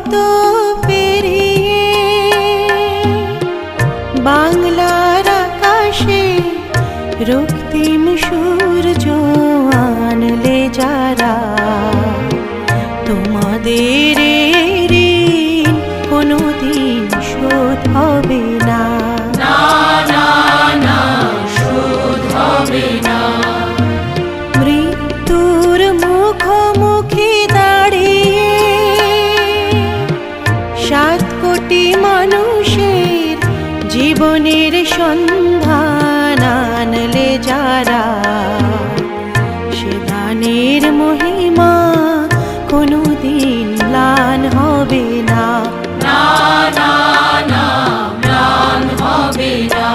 রক্ত পেরিয়ে বাংলার আকাশে রক্তিম সূর্য আনলে যারা, তোমাদের ঋণ কোনোদিন শোধ হবে না। না না না, শোধ হবে না। মৃত্যুর মুখোমুখি দাঁড়িয়ে 7 কোটি মানুষের জীবনের সন্ধান আনলে যারা, সে দানের মহিমা কোনোদিন ম্লান হবে না। না না না, ম্লান হবে না।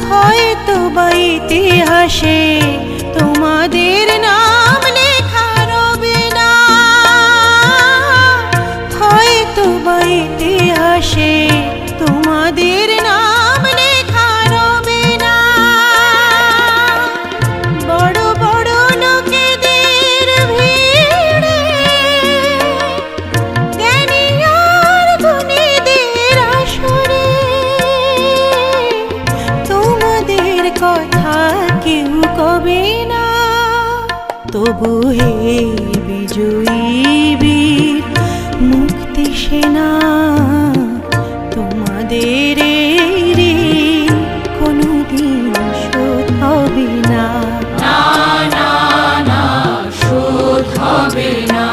হয়তো বা ইতিহাসে তোমাদের নাম লেখা রবে না, হয়তো বা ইতিহাসে তোমাদের নাম লেখা রবে না। বড় বড় লোকেদের ভিড়ে জ্ঞানী আর গুণীদের আসরে তোমাদের কথা কেউ কবে না। তবু হে বিজয়ী বীর মুক্তি সেনা, তোমাদের ঋণ কোনোদিন শোধ হবে না। না না না, শোধ হবে না।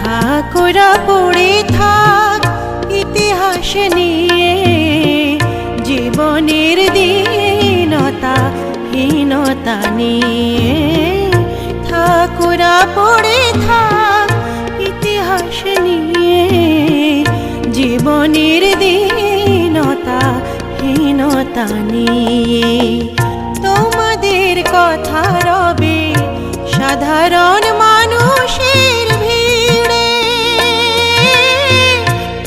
থাকোরা পড়ে থাক ইতিহাস নিয়ে, জীবনের দীনতা হীনতা নিয়ে। থাকোরা পড়ে থাক ইতিহাস নিয়ে, জীবনের দীনতা হীনতা নিয়ে। তোমাদের কথা রবে সাধারণ মানুষের ভিড়ে,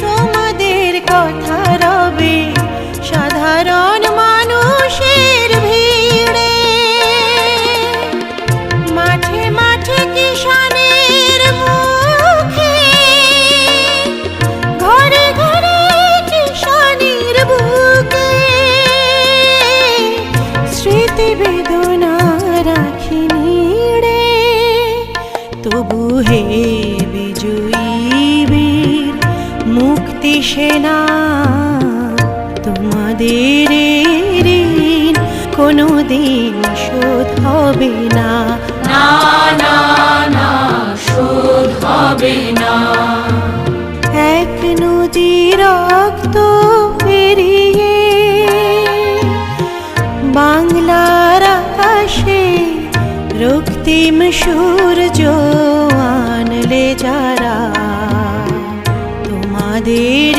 তোমাদের কথা রবে সাধারণ মানুষের ভিড়ে। মাঠে মাঠে কিষানের মুখে, ঘরে ঘরে কিষানের বুকে স্মৃতি বেদনা রাখিনি রে। তবু হে বিজয়ী বীর মুক্তি সেনা, তোমাদের ঋণ কোনোদিন শোধ হবে না। না না না, শোধ হবে না। এক নদী রক্ত পেরিয়ে বাংলার আকাশে রক্তিম সূর্য আনলে যারা, তোমাদের